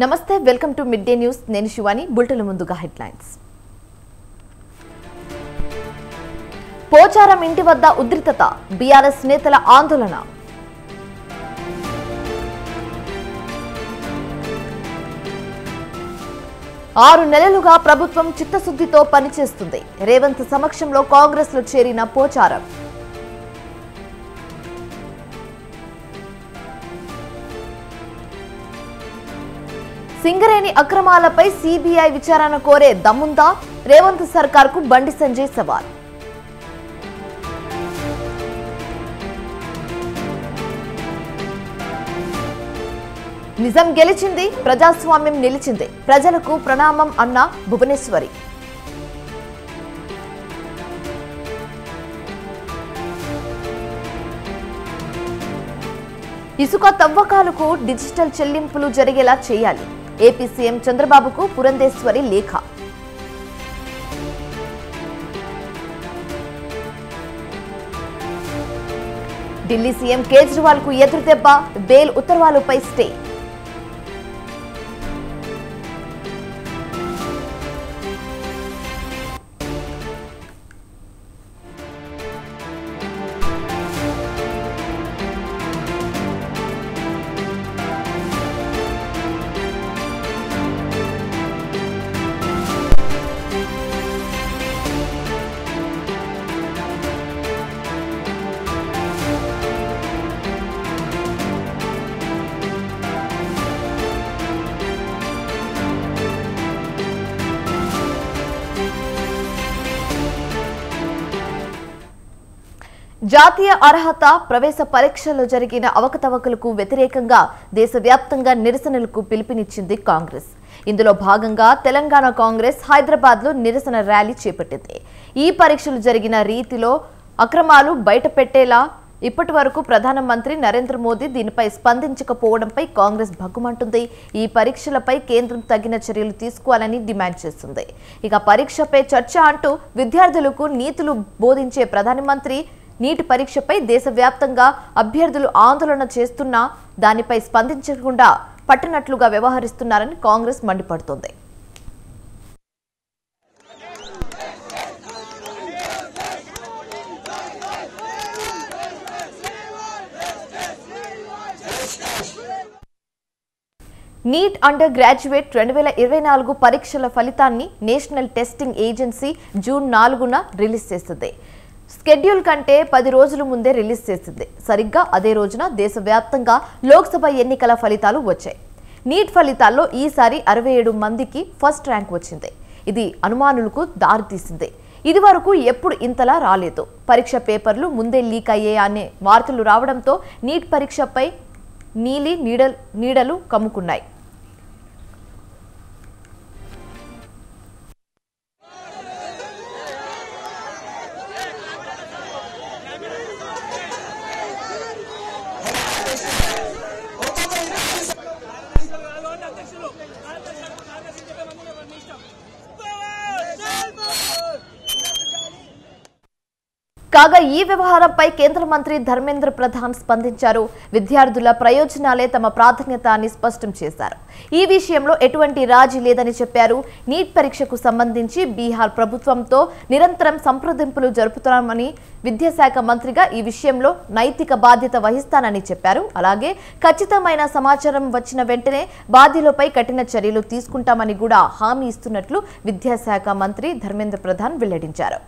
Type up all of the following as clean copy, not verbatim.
నమస్తే welcome to mid day news నేను Shivani bulletin ముందుగా హెడ్లైన్స్ పోచారం ఇంటి వద్ద ఉద్రిక్తత బీఆర్ఎస్ నేతల ఆందోళన 6 నెలలుగా ప్రభుత్వం చిత్తశుద్ధితో పనిచేస్తుంది రేవంత్ సమక్షంలో కాంగ్రెస్ లో చేరిన పోచారం సింగరేణి అక్రమాలపై సిబిఐ విచారణ కోరే దమ్ముందా రేవంత్ సర్కార్కు బండి సంజయ్ సవాల్ నిజం గెలిచింది ప్రజాస్వామ్యం నిలిచింది ప్రజలకు ప్రణామం అన్న భువనేశ్వరి ఇసుక తవ్వకాలకు డిజిటల్ చెల్లింపులు జరిగేలా చేయాలి ఏపీ సీఎం చంద్రబాబుకు పురంధేశ్వరి లేఖ ఢిల్లీ సీఎం కేజ్రీవాల్ కు ఎదురుదెబ్బ బెయిల్ ఉత్తర్వులపై స్టే జాతీయ అర్హత ప్రవేశ పరీక్షల్లో జరిగిన అవకతవకలకు వ్యతిరేకంగా దేశవ్యాప్తంగా నిరసనలకు పిలుపునిచ్చింది కాంగ్రెస్. ఇందులో భాగంగా తెలంగాణ కాంగ్రెస్ హైదరాబాద్లో నిరసన ర్యాలీ చేపట్టింది. ఈ పరీక్షలు జరిగిన రీతిలో అక్రమాలు బయటపెట్టేలా ఇప్పటివరకు ప్రధానమంత్రి నరేంద్ర మోదీ దీనిపై స్పందించకపోవడంపై కాంగ్రెస్ భగ్గుమంటుంది. ఈ పరీక్షలపై కేంద్రం తగిన చర్యలు తీసుకోవాలని డిమాండ్ చేస్తుంది. ఇక పరీక్షపై చర్చ అంటూ విద్యార్థులకు నీతులు బోధించే ప్రధానమంత్రి నీట్ పరీక్షపై దేశవ్యాప్తంగా అభ్యర్థులు ఆందోళన చేస్తున్నా దానిపై స్పందించకుండా పట్టనట్లుగా వ్యవహరిస్తున్నారని కాంగ్రెస్ మండిపడుతోంది. నీట్ అండర్ గ్రాడ్యుయేట్ 2024 పరీక్షల ఫలితాన్ని నేషనల్ టెస్టింగ్ ఏజెన్సీ జూన్ 4న రిలీజ్ చేస్తుంది. షెడ్యూల్ కంటే 10 రోజుల ముందే రిలీజ్ చేసింది. సరిగ్గా అదే రోజున దేశవ్యాప్తంగా లోక్సభ ఎన్నికల ఫలితాలు వచ్చాయి. నీట్ ఫలితాల్లో ఈసారి 67 మందికి ఫస్ట్ ర్యాంక్ వచ్చింది. ఇది అనుమానులకు దారితీసింది. ఇది వరకు ఎప్పుడు ఇంతలా రాలేదు. పరీక్ష పేపర్లు ముందే లీక్ అయ్యాయి అనే వార్తలు రావడంతో నీట్ పరీక్షపై నీడలు కమ్ముకున్నాయి. కాగా ఈ వ్యవహారంపై కేంద్ర మంత్రి ధర్మేంద్ర ప్రధాన్ స్పందించారు. విద్యార్థుల ప్రయోజనాలే తమ ప్రాధాన్యత అని స్పష్టం చేశారు. ఈ విషయంలో ఎటువంటి రాజీ లేదని చెప్పారు. నీట్ పరీక్షకు సంబంధించి బీహార్ ప్రభుత్వంతో నిరంతరం సంప్రదింపులు జరుపుతున్నామని, విద్యాశాఖ మంత్రిగా ఈ విషయంలో నైతిక బాధ్యత వహిస్తానని చెప్పారు. అలాగే ఖచ్చితమైన సమాచారం వచ్చిన వెంటనే బాధ్యులపై కఠిన చర్యలు తీసుకుంటామని కూడా హామీ ఇస్తున్నట్లు విద్యాశాఖ మంత్రి ధర్మేంద్ర ప్రధాన్ వెల్లడించారు.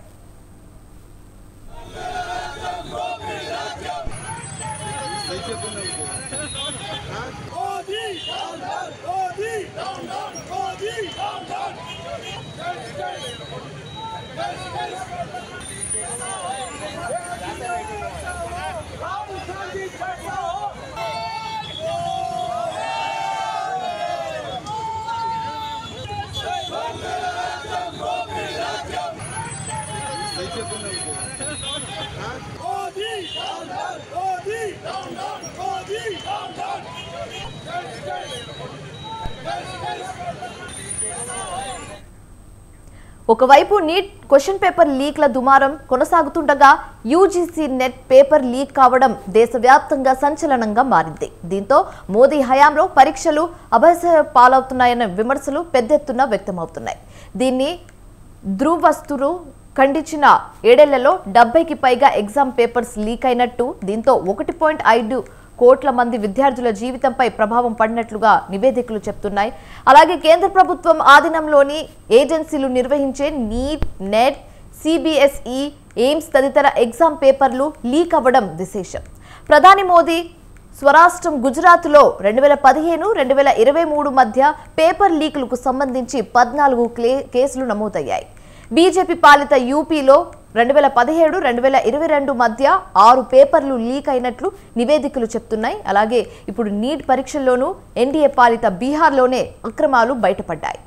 ఒకవైపు నీట్ క్వశ్చన్ పేపర్ లీక్ల దుమారం కొనసాగుతుండగా యూజీసీ నెట్ పేపర్ లీక్ కావడం దేశవ్యాప్తంగా సంచలనంగా మారింది. దీంతో మోదీ హయాంలో పరీక్షలు అభాస్య పాలవుతున్నాయన్న విమర్శలు పెద్ద ఎత్తున వ్యక్తమవుతున్నాయి. దీన్ని ధృవస్తులు ఖండించిన 7 ఏళ్లలో 70కి పైగా ఎగ్జామ్ పేపర్స్ లీక్ అయినట్టు, దీంతో 1.5 కోట్ల మంది విద్యార్థుల జీవితంపై ప్రభావం పడినట్లుగా నివేదికలు చెప్తున్నాయి. అలాగే కేంద్ర ప్రభుత్వం ఆధీనంలోని ఏజెన్సీలు నిర్వహించే నీట్, నెట్, సిబిఎస్ఈ, ఎయిమ్స్ తదితర ఎగ్జామ్ పేపర్లు లీక్ అవ్వడం విశేషం. ప్రధాని మోదీ స్వరాష్ట్రం గుజరాత్లో 2015-2023 మధ్య పేపర్ లీకులకు సంబంధించి 14 కేసులు నమోదయ్యాయి. బీజేపీ పాలిత యూపీలో 2017-2022 మధ్య 6 పేపర్లు లీక్ అయినట్లు నివేదికలు చెప్తున్నాయి. అలాగే ఇప్పుడు నీట్ పరీక్షల్లోనూ ఎన్డీఏ పాలిత బీహార్లోనే అక్రమాలు బయటపడ్డాయి.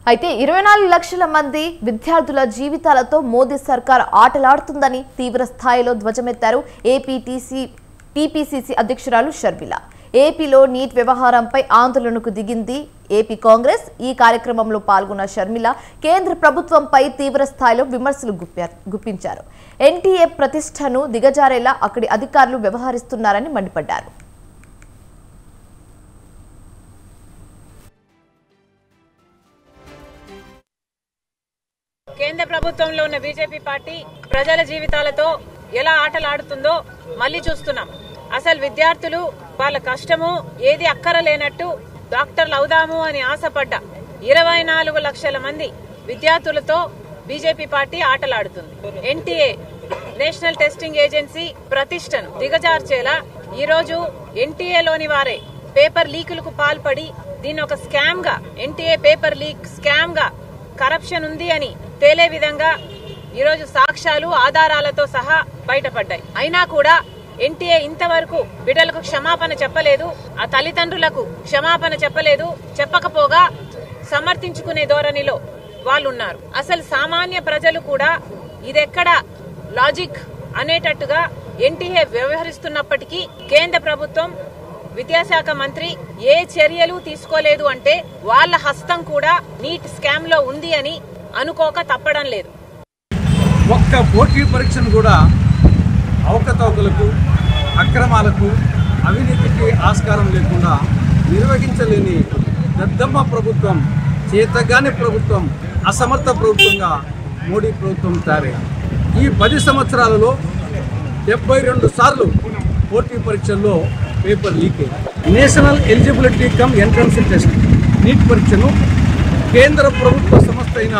అయితే 24 లక్షల మంది విద్యార్థుల జీవితాలతో మోదీ సర్కార్ ఆటలాడుతుందని తీవ్ర స్థాయిలో ధ్వజమెత్తారు ఏపీ టీపీసీసీ అధ్యక్షురాలు షర్మిల. ఏపీలో నీట్ వ్యవహారంపై ఆందోళనకు దిగింది ఏపీ కాంగ్రెస్. ఈ కార్యక్రమంలో పాల్గొన్న షర్మిల కేంద్ర ప్రభుత్వంపై తీవ్ర స్థాయిలో విమర్శలు గుప్పించారు. ఎన్టీఏ ప్రతిష్టను దిగజారేలా అక్కడి అధికారులు వ్యవహరిస్తున్నారని మండిపడ్డారు. కేంద్ర ప్రభుత్వంలో ఉన్న బీజేపీ పార్టీ ప్రజల జీవితాలతో ఎలా ఆటలాడుతుందో మళ్లీ చూస్తున్నాం. అసలు విద్యార్థులు వాళ్ళ కష్టము ఏది అక్కరలేనట్టు డాక్టర్లు అవుదాము అని ఆశపడ్డ 24 లక్షల మంది విద్యార్థులతో బీజేపీ పార్టీ ఆటలాడుతుంది. ఎన్టీఏ నేషనల్ టెస్టింగ్ ఏజెన్సీ ప్రతిష్టను దిగజార్చేలా ఈ రోజు ఎన్టీఏలోని వారే పేపర్ లీకులకు పాల్పడి దీన్ని ఒక స్కామ్ గా, ఎన్టీఏ పేపర్ లీక్ స్కామ్ గా, కరప్షన్ ఉంది అని తేలే విధంగా ఈరోజు సాక్ష్యాలు ఆధారాలతో సహా బయటపడ్డాయి. అయినా కూడా ఎన్టీఏ ఇంతవరకు బిడ్డలకు క్షమాపణ చెప్పలేదు, ఆ తల్లిదండ్రులకు క్షమాపణ చెప్పలేదు. చెప్పకపోగా సమర్థించుకునే ధోరణిలో వాళ్ళున్నారు. అసలు సామాన్య ప్రజలు కూడా ఇదెక్కడ లాజిక్ అనేటట్టుగా ఎన్టీఏ వ్యవహరిస్తున్నప్పటికీ కేంద్ర ప్రభుత్వం, విద్యాశాఖ మంత్రి ఏ చర్యలు తీసుకోలేదు అంటే వాళ్ళ హస్తం కూడా నీట్ స్కామ్ లో ఉంది అని అనుకోక తప్పడం లేదు. ఒక్క పోటీ పరీక్షను కూడా అవకతవకలకు, అక్రమాలకు, అవినీతికి ఆస్కారం లేకుండా నిర్వహించలేని దద్దమ్మ ప్రభుత్వం, చేతగాని ప్రభుత్వం, అసమర్థ ప్రభుత్వంగా మోడీ ప్రభుత్వం తయారైంది. ఈ 10 సంవత్సరాలలో 72 సార్లు పోటీ పరీక్షల్లో పేపర్ లీక్ అయింది. National eligibility cum entrance test neat పరీక్షను కేంద్ర ప్రభుత్వ సంస్థ అయిన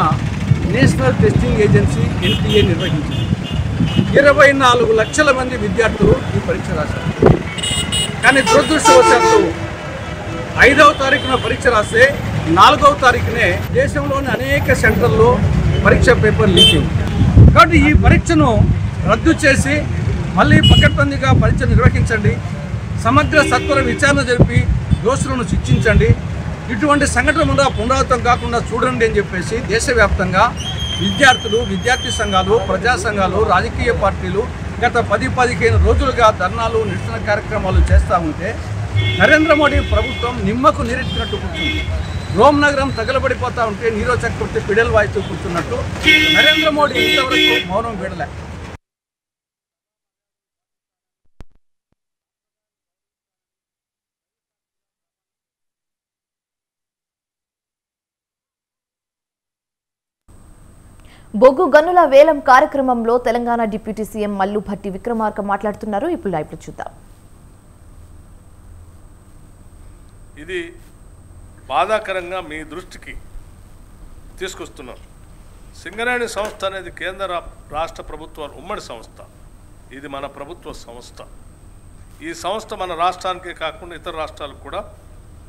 నేషనల్ టెస్టింగ్ ఏజెన్సీ ఎన్టీఏ నిర్వహించింది. 24 లక్షల మంది విద్యార్థులు ఈ పరీక్ష రాశారు. కానీ దురదృష్టవశాత్తు 5వ తారీఖున పరీక్ష రాస్తే 4వ తారీఖునే దేశంలోని అనేక సెంటర్లో పరీక్ష పేపర్ లీక్ అయింది. కాబట్టి ఈ పరీక్షను రద్దు చేసి మళ్ళీ పకడ్బందీగా పరీక్ష నిర్వహించండి, సమగ్ర సత్వర విచారణ జరిపి దోషులను శిక్షించండి, ఇటువంటి సంఘటనలు పునరావృతం కాకుండా చూడండి అని చెప్పేసి దేశవ్యాప్తంగా విద్యార్థులు, విద్యార్థి సంఘాలు, ప్రజా సంఘాలు, రాజకీయ పార్టీలు గత 10-15 రోజులుగా ధర్నాలు, నిరసన కార్యక్రమాలు చేస్తూ ఉంటే నరేంద్ర మోడీ ప్రభుత్వం నిమ్మకు నీరెత్తినట్టు కూర్చుంది. రోమ్ నగరం తగలబడిపోతూ ఉంటే నీరో చక్రవర్తి పిడల్ వాయిస్తూ కూర్చున్నట్టు నరేంద్ర మోడీ ఇంతవరకు మౌనం వీడలే. బొగ్గు గనుల వేలం కార్యక్రమంలో తెలంగాణ డిప్యూటీ సీఎం మల్లు భట్టి విక్రమార్క మాట్లాడుతున్నారు. ఇప్పుడు లైవ్ లో చూద్దాం. ఇది బాధాకరంగా మీ దృష్టికి తీసుకొస్తున్నాం. సింగరేణి సంస్థ అనేది కేంద్ర రాష్ట్ర ప్రభుత్వాల ఉమ్మడి సంస్థ. ఇది మన ప్రభుత్వ సంస్థ. ఈ సంస్థ మన రాష్ట్రానికే కాకుండా ఇతర రాష్ట్రాలకు కూడా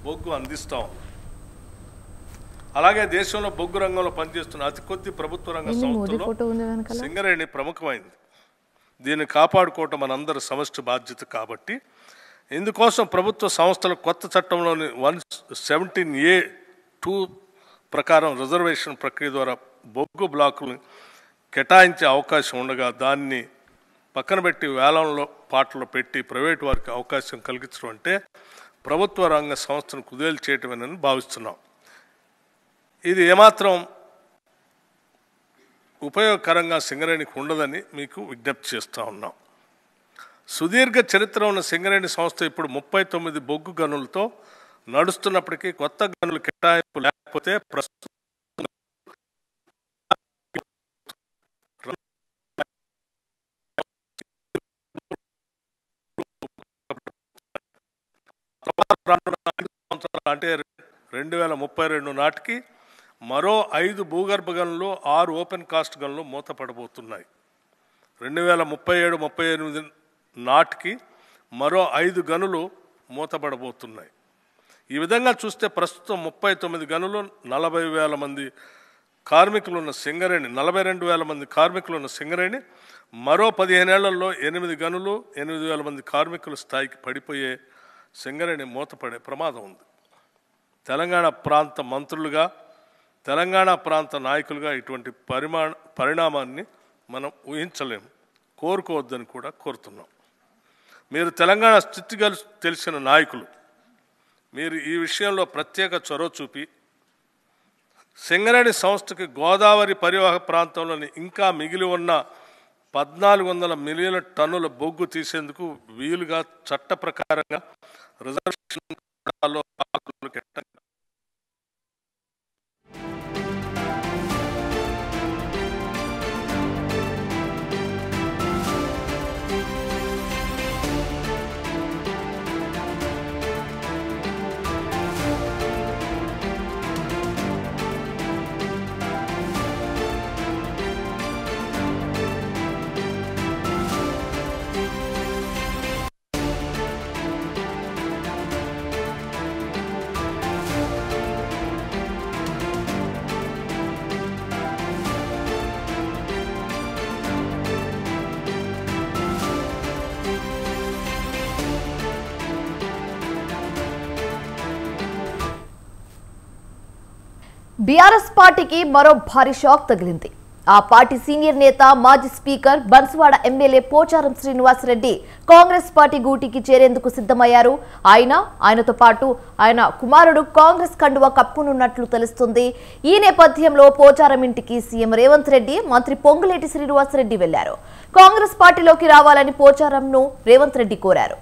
బొగ్గు అందిస్తాం. అలాగే దేశంలో బొగ్గు రంగంలో పనిచేస్తున్న అతి కొద్ది ప్రభుత్వ రంగ సంస్థలో సింగరేణి ప్రముఖమైంది. దీన్ని కాపాడుకోవటం మనందరి సమష్టి బాధ్యత. కాబట్టి ఇందుకోసం ప్రభుత్వ సంస్థల కొత్త చట్టంలోని 117A(2) ప్రకారం రిజర్వేషన్ ప్రక్రియ ద్వారా బొగ్గు బ్లాకులను కేటాయించే అవకాశం ఉండగా దాన్ని పక్కన పెట్టి వేలంలో పాటలో పెట్టి ప్రైవేటు వారికి అవకాశం కలిగించడం అంటే ప్రభుత్వ రంగ సంస్థను కుదేలు చేయటమేనని భావిస్తున్నాం. ఇది ఏమాత్రం ఉపయోగకరంగా సింగరేణికి ఉండదని మీకు విజ్ఞప్తి చేస్తూ ఉన్నాం. సుదీర్ఘ చరిత్ర ఉన్న సింగరేణి సంస్థ ఇప్పుడు 39 బొగ్గు గనులతో నడుస్తున్నప్పటికీ కొత్త గనులు కేటాయింపు లేకపోతే ప్రస్తుతం అంటే 2032 నాటికి మరో 5 భూగర్భ గనులు 6 ఓపెన్ కాస్ట్ గనులు మూతపడబోతున్నాయి. 2037-38 నాటికి మరో 5 గనులు మూతపడబోతున్నాయి. ఈ విధంగా చూస్తే ప్రస్తుతం 39 గనులు 40,000 మంది కార్మికులున్న సింగరేణి 42,000 మంది కార్మికులున్న సింగరేణి మరో 15 ఏళ్లలో 8 గనులు 8,000 మంది కార్మికుల స్థాయికి పడిపోయే సింగరేణి మూతపడే ప్రమాదం ఉంది. తెలంగాణ ప్రాంత మంత్రులుగా తెలంగాణ ప్రాంత నాయకులుగా ఇటువంటి పరిణామాన్ని మనం ఊహించలేము, కోరుకోవద్దని కూడా కోరుతున్నాం. మీరు తెలంగాణ స్థితిగతులు తెలిసిన నాయకులు, మీరు ఈ విషయంలో ప్రత్యేక చొరవ చూపి సింగరేణి సంస్థకి గోదావరి పరివాహక ప్రాంతంలోని ఇంకా మిగిలి ఉన్న 1,400 మిలియన్ల టన్నుల బొగ్గు తీసేందుకు వీలుగా చట్ట ప్రకారంగా రిజర్వేషన్ బీఆర్ఎస్ పార్టీకి మరో భారీ షాక్ తగిలింది. ఆ పార్టీ సీనియర్ నేత మాజీ speaker Banswada MLA Pocharam Srinivasreddy Congress party గూటికి చేరేందుకు సిద్ధమయ్యారు. ఆయనతో పాటు ఆయన కుమారుడు కాంగ్రెస్ కండువా కప్పునున్నట్లు తెలుస్తుంది. ఈ నేపథ్యంలో పోచారం ఇంటికి సీఎం రేవంత్ రెడ్డి, మంత్రి పొంగులేటి శ్రీనివాసరెడ్డి వెళ్లారు. కాంగ్రెస్ పార్టీలోకి రావాలని పోచారంను రేవంత్ రెడ్డి కోరారు.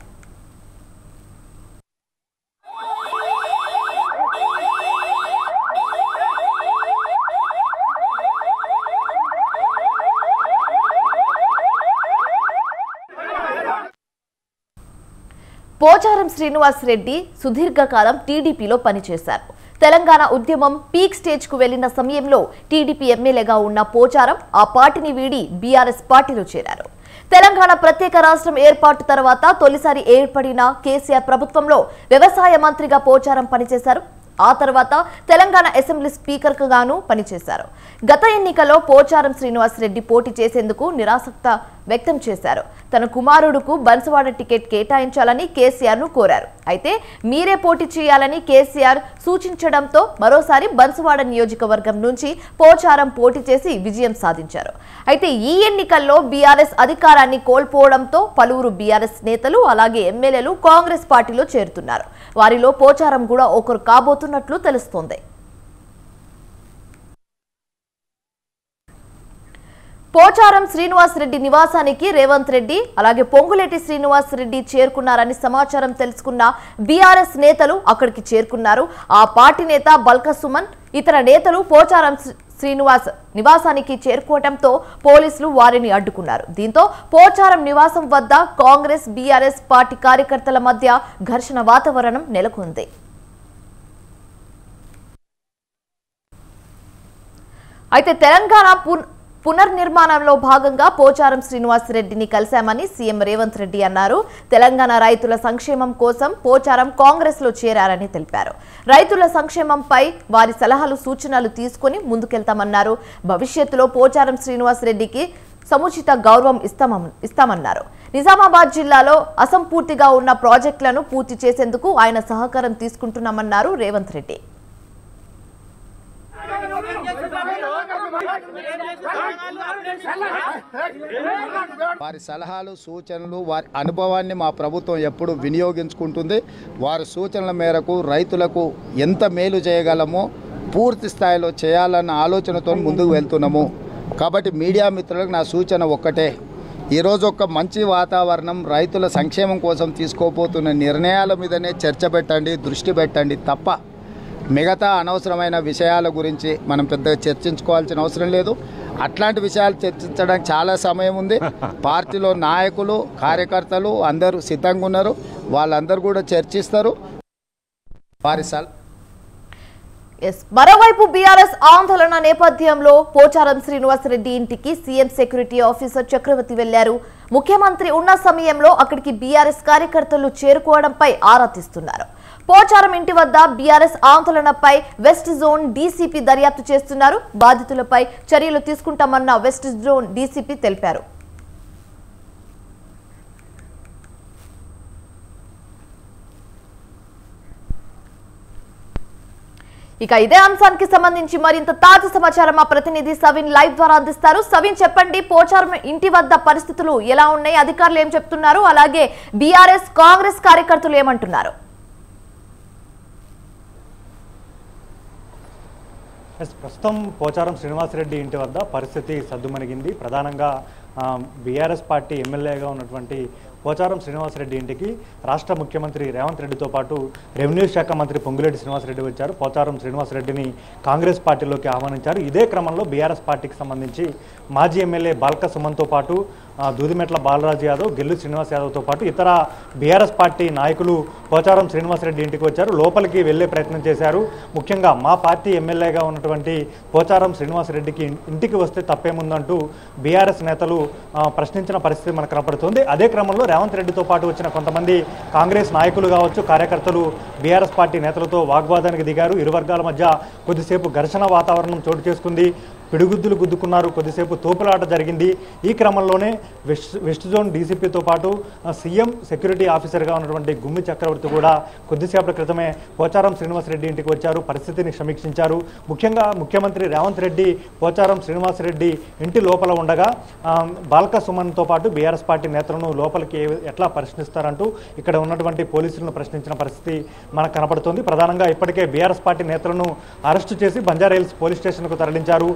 పోచారం శ్రీనివాసరెడ్డి సుదీర్ఘకాలం టీడీపీలో పనిచేశారు. తెలంగాణ ఉద్యమం పీక్ స్టేజ్కు వెళ్లిన సమయంలో టీడీపీ ఎమ్మెల్యేగా ఉన్న పోచారం ఆ పార్టీని వీడి బీఆర్ఎస్ పార్టీలో చేరారు. తెలంగాణ ప్రత్యేక రాష్ట్రం ఏర్పాటు తర్వాత తొలిసారి ఏర్పడిన కేసీఆర్ ప్రభుత్వంలో వ్యవసాయ మంత్రిగా పోచారం పనిచేశారు. ఆ తర్వాత తెలంగాణ అసెంబ్లీ స్పీకర్కు గాను పనిచేశారు. గత ఎన్నికల్లో పోచారం శ్రీనివాసరెడ్డి పోటీ చేసేందుకు నిరాసక్త వ్యక్తం చేశారు. తన కుమారుడుకు బన్సువాడ టికెట్ కేటాయించాలని కేసీఆర్ ను కోరారు. అయితే మీరే పోటీ చేయాలని కేసీఆర్ సూచించడంతో మరోసారి బన్సువాడ నియోజకవర్గం నుంచి పోచారం పోటీ చేసి విజయం సాధించారు. అయితే ఈ ఎన్నికల్లో బీఆర్ఎస్ అధికారాన్ని కోల్పోవడంతో పలువురు బీఆర్ఎస్ నేతలు అలాగే ఎమ్మెల్యేలు కాంగ్రెస్ పార్టీలో చేరుతున్నారు. వారిలో పోచారం కూడా ఒకరు కాబోతున్నట్లు తెలుస్తోంది. పోచారం శ్రీనివాసరెడ్డి నివాసానికి రేవంత్ రెడ్డి అలాగే పొంగులేటి శ్రీనివాసరెడ్డి చేరుకున్నారని సమాచారం తెలుసుకున్న బీఆర్ఎస్ నేతలు అక్కడికి చేరుకున్నారు. ఆ పార్టీ నేత బల్క సుమన్ ఇతర నేతలు పోచారం శ్రీనివాస్ నివాసానికి చేరుకోవడంతో పోలీసులు వారిని అడ్డుకున్నారు. దీంతో పోచారం నివాసం వద్ద కాంగ్రెస్ బీఆర్ఎస్ పార్టీ కార్యకర్తల మధ్య ఘర్షణ వాతావరణం నెలకొంది. అయితే తెలంగాణ పునర్నిర్మాణంలో భాగంగా పోచారం శ్రీనివాసరెడ్డిని కలిశామని సీఎం రేవంత్ రెడ్డి అన్నారు. తెలంగాణ రైతుల సంక్షేమం కోసం పోచారం కాంగ్రెస్ లో చేరారని తెలిపారు. రైతుల సంక్షేమంపై వారి సలహాలు సూచనలు తీసుకుని ముందుకెళ్తామన్నారు. భవిష్యత్తులో పోచారం శ్రీనివాసరెడ్డికి సముచిత గౌరవం ఇస్తామన్నారు. నిజామాబాద్ జిల్లాలో అసంపూర్తిగా ఉన్న ప్రాజెక్టులను పూర్తి చేసేందుకు ఆయన సహకారం తీసుకుంటున్నామన్నారు రేవంత్ రెడ్డి. వారి సలహాలు సూచనలు వారి అనుభవాన్ని మా ప్రభుత్వం ఎప్పుడు వినియోగించుకుంటుంది. వారి సూచనల మేరకు రైతులకు ఎంత మేలు చేయగలమో పూర్తి స్థాయిలో చేయాలన్న ఆలోచనతో ముందుకు వెళ్తున్నాము. కాబట్టి మీడియా మిత్రులకు నా సూచన ఒక్కటే, ఈరోజు ఒక మంచి వాతావరణం రైతుల సంక్షేమం కోసం తీసుకోబోతున్న నిర్ణయాల మీదనే చర్చ పెట్టండి, దృష్టి పెట్టండి తప్ప మిగతా అనవసరమైన విషయాల గురించి మనం పెద్దగా చర్చించుకోవాల్సిన అవసరం లేదు. అట్లాంటి విషయాలు చర్చించడానికి చాలా సమయం ఉంది. పార్టీలో నాయకులు కార్యకర్తలు అందరూ సిద్ధంగా ఉన్నారు, వాళ్ళందరూ కూడా చర్చిస్తారు. మరోవైపు బీఆర్ఎస్ ఆందోళన నేపథ్యంలో పోచారం శ్రీనివాసరెడ్డి ఇంటికి సీఎం సెక్యూరిటీ ఆఫీసర్ చక్రవర్తి వెళ్లారు. ముఖ్యమంత్రి ఉన్న సమయంలో అక్కడికి బీఆర్ఎస్ కార్యకర్తలు చేరుకోవడంపై ఆరా తీస్తున్నారు. పోచారం ఇంటి వద్ద బీఆర్ఎస్ ఆందోళనపై వెస్ట్ జోన్ డీసీపీ దర్యాప్తు చేస్తున్నారు. బాధితులపై చర్యలు తీసుకుంటామన్న వెస్ట్ జోన్ డీసీపీ తెలిపారు. ఇక ఇదే అంశానికి సంబంధించి మరింత తాజా సమాచారం మా ప్రతినిధి సవిన్ లైవ్ ద్వారా అందిస్తారు. సవిన్, చెప్పండి, పోచారం ఇంటి వద్ద పరిస్థితులు ఎలా ఉన్నాయి, అధికారులు ఏం చెప్తున్నారు, అలాగే బీఆర్ఎస్ కాంగ్రెస్ కార్యకర్తలు ఏమంటున్నారు? ప్రస్తుతం పోచారం శ్రీనివాసరెడ్డి ఇంటి వద్ద పరిస్థితి సద్దుమణిగింది. ప్రధానంగా బీఆర్ఎస్ పార్టీ ఎమ్మెల్యేగా ఉన్నటువంటి పోచారం శ్రీనివాసరెడ్డి ఇంటికి రాష్ట్ర ముఖ్యమంత్రి రేవంత్ రెడ్డితో పాటు రెవెన్యూ శాఖ మంత్రి పొంగులేటి శ్రీనివాసరెడ్డి వచ్చారు. పోచారం శ్రీనివాసరెడ్డిని కాంగ్రెస్ పార్టీలోకి ఆహ్వానించారు. ఇదే క్రమంలో బీఆర్ఎస్ పార్టీకి సంబంధించి మాజీ ఎమ్మెల్యే బాల్క సుమన్తో పాటు దూదిమెట్ల బాలరాజు యాదవ్, గెల్లు శ్రీనివాస్ యాదవ్తో పాటు ఇతర బీఆర్ఎస్ పార్టీ నాయకులు పోచారం శ్రీనివాసరెడ్డి ఇంటికి వచ్చారు. లోపలికి వెళ్లే ప్రయత్నం చేశారు. ముఖ్యంగా మా పార్టీ ఎమ్మెల్యేగా ఉన్నటువంటి పోచారం శ్రీనివాసరెడ్డికి ఇంటికి వస్తే తప్పేముందంటూ బీఆర్ఎస్ నేతలు ప్రశ్నించిన పరిస్థితి మనకు కనపడుతుంది. అదే క్రమంలో రేవంత్ రెడ్డితో పాటు వచ్చిన కొంతమంది కాంగ్రెస్ నాయకులు కావచ్చు, కార్యకర్తలు బీఆర్ఎస్ పార్టీ నేతలతో వాగ్వాదానికి దిగారు. ఇరు వర్గాల మధ్య కొద్దిసేపు ఘర్షణ వాతావరణం చోటు చేసుకుంది. పిడుగుద్దులు గుద్దుకున్నారు, కొద్దిసేపు తోపులాట జరిగింది. ఈ క్రమంలోనే వెస్ట్ జోన్ డీసీపీతో పాటు సీఎం సెక్యూరిటీ ఆఫీసర్గా ఉన్నటువంటి గుమ్మి చక్రవర్తి కూడా కొద్దిసేపటి క్రితమే పోచారం శ్రీనివాసరెడ్డి ఇంటికి వచ్చారు, పరిస్థితిని సమీక్షించారు. ముఖ్యంగా ముఖ్యమంత్రి రేవంత్ రెడ్డి పోచారం శ్రీనివాసరెడ్డి ఇంటి లోపల ఉండగా బాల్క సుమన్తో పాటు బీఆర్ఎస్ పార్టీ నేతలను లోపలికి ఎట్లా ప్రశ్నిస్తారంటూ ఇక్కడ ఉన్నటువంటి పోలీసులను ప్రశ్నించిన పరిస్థితి మనకు కనపడుతుంది. ప్రధానంగా ఇప్పటికే బీఆర్ఎస్ పార్టీ నేతలను అరెస్టు చేసి బంజారాహిల్స్ పోలీస్ స్టేషన్కు తరలించారు.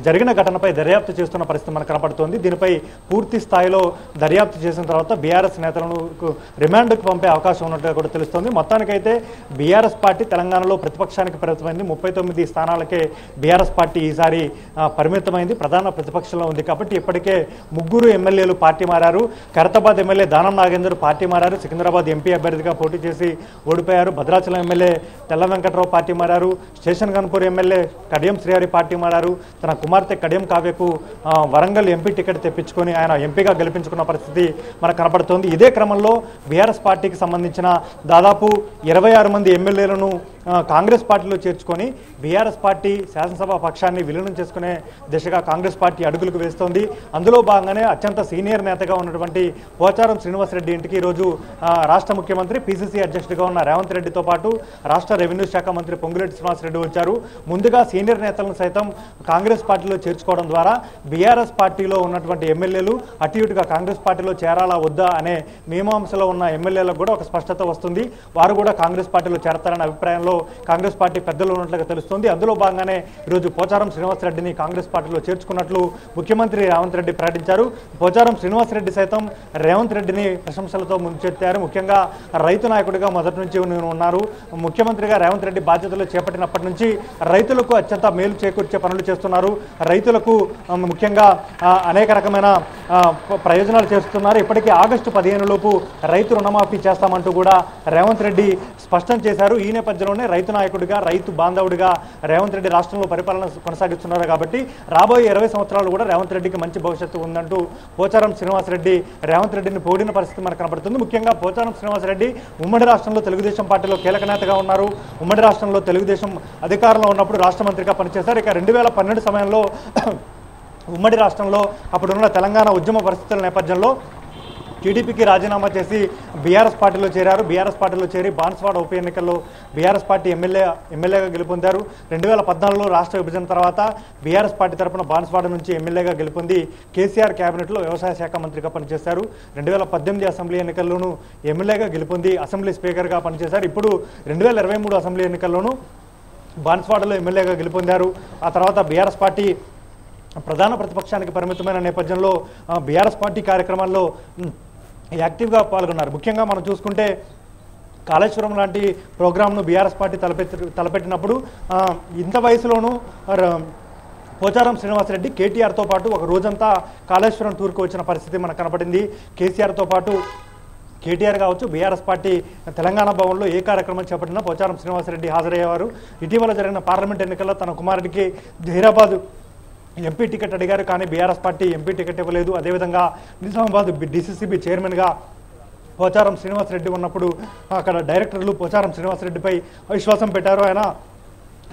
జరిగిన ఘటనపై దర్యాప్తు చేస్తున్న పరిస్థితి మనకు కనపడుతోంది. దీనిపై పూర్తి స్థాయిలో దర్యాప్తు చేసిన తర్వాత బీఆర్ఎస్ నేతలను రిమాండ్కు పంపే అవకాశం ఉన్నట్టుగా కూడా తెలుస్తోంది. మొత్తానికైతే బీఆర్ఎస్ పార్టీ తెలంగాణలో ప్రతిపక్షానికి పరిమితమైంది. 39 స్థానాలకే బీఆర్ఎస్ పార్టీ ఈసారి పరిమితమైంది, ప్రధాన ప్రతిపక్షంలో ఉంది. కాబట్టి ఇప్పటికే 3 ఎమ్మెల్యేలు పార్టీ మారారు. ఖైరతాబాద్ ఎమ్మెల్యే దానం నాగేందర్ పార్టీ మారారు, సికింద్రాబాద్ ఎంపీ అభ్యర్థిగా పోటీ చేసి ఓడిపోయారు. భద్రాచలం ఎమ్మెల్యే తెల్ల వెంకట్రావు పార్టీ మారారు. Station Ghanpur MLA Kadiyam Srihari party మారారు. తన కుమార్తె కడియం కావ్యకు వరంగల్ ఎంపీ టికెట్ తెప్పించుకొని ఆయన ఎంపీగా గెలిపించుకున్న పరిస్థితి మనకు కనపడుతోంది. ఇదే క్రమంలో బీఆర్ఎస్ పార్టీకి సంబంధించిన దాదాపు 26 మంది ఎమ్మెల్యేలను కాంగ్రెస్ పార్టీలో చేర్చుకొని బీఆర్ఎస్ పార్టీ శాసనసభ పక్షాన్ని విలీనం చేసుకునే దిశగా కాంగ్రెస్ పార్టీ అడుగులకు వేస్తోంది. అందులో భాగంగానే అత్యంత సీనియర్ నేతగా ఉన్నటువంటి పోచారం శ్రీనివాసరెడ్డి ఇంటికి ఈరోజు రాష్ట్ర ముఖ్యమంత్రి పీసీసీ అధ్యక్షుడిగా ఉన్న రేవంత్ రెడ్డితో పాటు రాష్ట్ర రెవెన్యూ శాఖ మంత్రి పొంగులేటి శ్రీనివాసరెడ్డి వచ్చారు. ముందుగా సీనియర్ నేతలను సైతం కాంగ్రెస్ పార్టీలో చేర్చుకోవడం ద్వారా బీఆర్ఎస్ పార్టీలో ఉన్నటువంటి ఎమ్మెల్యేలు అటు ఇటుగా కాంగ్రెస్ పార్టీలో చేరాలా వద్దా అనే మీమాంసలో ఉన్న ఎమ్మెల్యేలకు కూడా ఒక స్పష్టత వస్తుంది. వారు కూడా కాంగ్రెస్ పార్టీలో చేరతారనే అభిప్రాయంలో కాంగ్రెస్ పార్టీ పెద్దలు ఉన్నట్లుగా తెలుస్తోంది. అందులో భాగంగానే ఈరోజు పోచారం శ్రీనివాసరెడ్డిని కాంగ్రెస్ పార్టీలో చేర్చుకున్నట్లు ముఖ్యమంత్రి రేవంత్ రెడ్డి ప్రకటించారు. పోచారం శ్రీనివాసరెడ్డి సైతం రేవంత్ రెడ్డిని ప్రశంసలతో ముంచెత్తారు. ముఖ్యంగా రైతు నాయకుడిగా మొదటి నుంచి ఉన్నారు. ముఖ్యమంత్రిగా రేవంత్ రెడ్డి బాధ్యతలు చేపట్టినప్పటి నుంచి రైతులకు అత్యంత మేలు చేకూర్చే పనులు చేస్తున్నారు. రైతులకు ముఖ్యంగా అనేక రకమైన ప్రయోజనాలు చేస్తున్నారు. ఇప్పటికీ ఆగస్టు 15 లోపు రైతు రుణమాఫీ చేస్తామంటూ కూడా రేవంత్ రెడ్డి స్పష్టం చేశారు. ఈ నేపథ్యంలోనే రైతు నాయకుడిగా, రైతు బాంధవుడిగా రేవంత్ రెడ్డి రాష్ట్రంలో పరిపాలన కొనసాగిస్తున్నారు. కాబట్టి రాబోయే 20 సంవత్సరాలు కూడా రేవంత్ రెడ్డికి మంచి భవిష్యత్తు ఉందంటూ పోచారం శ్రీనివాసరెడ్డి రేవంత్ రెడ్డిని పొగిడిన పరిస్థితి మనకు కనబడుతుంది. ముఖ్యంగా పోచారం శ్రీనివాసరెడ్డి ఉమ్మడి రాష్ట్రంలో తెలుగుదేశం పార్టీలో కీలక నేతగా ఉన్నారు. ఉమ్మడి రాష్ట్రంలో తెలుగుదేశం అధికారంలో ఉన్నప్పుడు రాష్ట్ర మంత్రిగా పనిచేశారు. ఇక 2012 సమయంలో ఉమ్మడి రాష్ట్రంలో అప్పుడున్న తెలంగాణ ఉద్యమ పరిస్థితుల నేపథ్యంలో టీడీపీకి రాజీనామా చేసి బీఆర్ఎస్ పార్టీలో చేరారు. బీఆర్ఎస్ పార్టీలో చేరి బాన్స్వాడ ఉప ఎన్నికల్లో బీఆర్ఎస్ పార్టీ ఎమ్మెల్యేగా గెలుపొందారు. 2014లో రాష్ట్ర విభజన తర్వాత బీఆర్ఎస్ పార్టీ తరఫున బాన్స్వాడ నుంచి ఎమ్మెల్యేగా గెలుపొంది కేసీఆర్ క్యాబినెట్లో వ్యవసాయ శాఖ మంత్రిగా పనిచేశారు. 2018 అసెంబ్లీ ఎన్నికల్లోనూ ఎమ్మెల్యేగా గెలుపొంది అసెంబ్లీ స్పీకర్గా పనిచేశారు. ఇప్పుడు 2023 అసెంబ్లీ ఎన్నికల్లోనూ బాన్స్వాడలో ఎమ్మెల్యేగా గెలుపొందారు. ఆ తర్వాత బీఆర్ఎస్ పార్టీ ప్రధాన ప్రతిపక్షానికి పరిమితమైన నేపథ్యంలో బీఆర్ఎస్ పార్టీ కార్యక్రమాల్లో యాక్టివ్గా పాల్గొన్నారు. ముఖ్యంగా మనం చూసుకుంటే కాళేశ్వరం లాంటి ప్రోగ్రాంను బీఆర్ఎస్ పార్టీ తలపెట్టినప్పుడు ఇంత వయసులోనూ పోచారం శ్రీనివాసరెడ్డి కేటీఆర్తో పాటు ఒక రోజంతా కాళేశ్వరం టూర్కు వచ్చిన పరిస్థితి మనకు కనపడింది. కేసీఆర్తో పాటు కేటీఆర్ కావచ్చు, బీఆర్ఎస్ పార్టీ తెలంగాణ భవన్లో ఏ కార్యక్రమం చేపట్టినా పోచారం శ్రీనివాసరెడ్డి హాజరయ్యేవారు. ఇటీవల జరిగిన పార్లమెంట్ ఎన్నికల్లో తన కుమారుడికి జహీరాబాద్ ఎంపీ టికెట్ అడిగారు, కానీ బీఆర్ఎస్ పార్టీ ఎంపీ టికెట్ ఇవ్వలేదు. అదేవిధంగా నిజామాబాద్ డీసీసీబీ చైర్మన్గా పోచారం శ్రీనివాసరెడ్డి ఉన్నప్పుడు అక్కడ డైరెక్టర్లు పోచారం శ్రీనివాసరెడ్డిపై అవిశ్వాసం పెట్టారు. ఆయన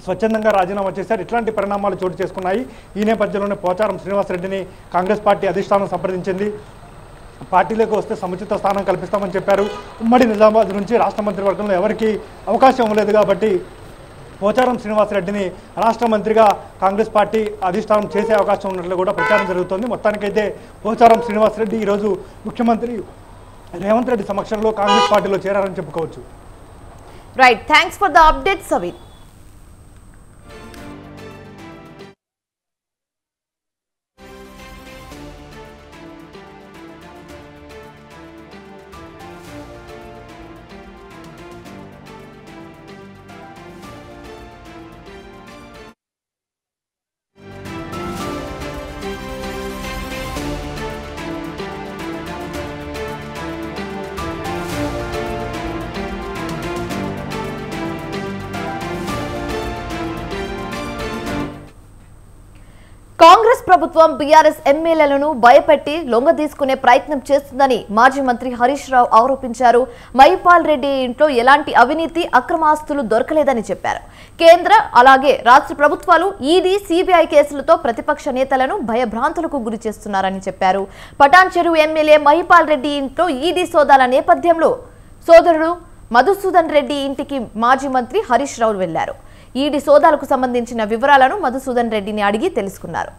స్వచ్ఛందంగా రాజీనామా చేశారు. ఇట్లాంటి పరిణామాలు చోటు చేసుకున్నాయి. ఈ నేపథ్యంలోనే పోచారం శ్రీనివాసరెడ్డిని కాంగ్రెస్ పార్టీ అధిష్టానం సంప్రదించింది. పార్టీలోకి వస్తే సముచిత స్థానం కల్పిస్తామని చెప్పారు. ఉమ్మడి నిజామాబాద్ నుంచి రాష్ట్ర మంత్రివర్గంలో ఎవరికి అవకాశం ఇవ్వలేదు కాబట్టి పోచారం శ్రీనివాసరెడ్డిని రాష్ట్ర మంత్రిగా కాంగ్రెస్ పార్టీ అధిష్టానం చేసే అవకాశం ఉన్నట్లు కూడా ప్రచారం జరుగుతోంది. మొత్తానికైతే పోచారం శ్రీనివాసరెడ్డి ఈరోజు ముఖ్యమంత్రి రేవంత్ రెడ్డి సమక్షంలో కాంగ్రెస్ పార్టీలో చేరారని చెప్పుకోవచ్చు. Right, thanks for the update Saveer. Congress ప్రభుత్వం బీఆర్ఎస్ ఎమ్మెల్యేలను భయపెట్టి లొంగదీసుకునే ప్రయత్నం చేస్తుందని మాజీ మంత్రి హరీష్ రావు ఆరోపించారు. మహిపాల్ రెడ్డి ఇంట్లో ఎలాంటి అవినీతి అక్రమాస్తులు దొరకలేదని చెప్పారు. కేంద్ర అలాగే రాష్ట్ర ప్రభుత్వాలు ఈడీ, సిబిఐ కేసులతో ప్రతిపక్ష నేతలను భయభ్రాంతులకు గురి చేస్తున్నారని చెప్పారు. పటాన్ చెరువు ఎమ్మెల్యే మహిపాల్ రెడ్డి ఇంట్లో ఈడీ సోదాల నేపథ్యంలో సోదరుడు మధుసూదన్ రెడ్డి ఇంటికి మాజీ మంత్రి హరీష్ రావు వెళ్లారు. ఈడీ సోదాలకు సంబంధించిన వివరాలను మధుసూదన్ రెడ్డిని అడిగి తెలుసుకున్నారు.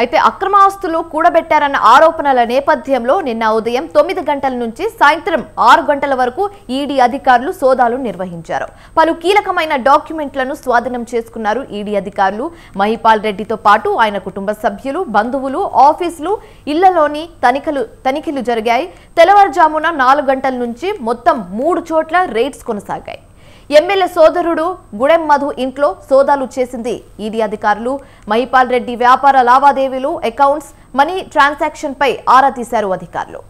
అయితే అక్రమ ఆస్తులు కూడబెట్టారన్న ఆరోపణల నేపథ్యంలో నిన్న ఉదయం 9 గంటల నుంచి సాయంత్రం 6 గంటల వరకు ఈడీ అధికారులు సోదాలు నిర్వహించారు. పలు కీలకమైన డాక్యుమెంట్లను స్వాధీనం చేసుకున్నారు ఈడీ అధికారులు. మహిపాల్ రెడ్డితో పాటు ఆయన కుటుంబ సభ్యులు, బంధువులు, ఆఫీసులు, ఇళ్లలోని తనిఖీలు జరిగాయి. తెల్లవారుజామున 4 గంటల నుంచి మొత్తం 3 చోట్ల రైడ్స్ కొనసాగాయి. ఎమ్మెల్యే సోదరుడు గుడెం మధు ఇంట్లో సోదాలు చేసింది ఈడీ అధికారులు. మహిపాల్ రెడ్డి వ్యాపార లావాదేవీలు, అకౌంట్స్, మనీ ట్రాన్సాక్షన్ పై ఆరా తీశారు అధికారులు.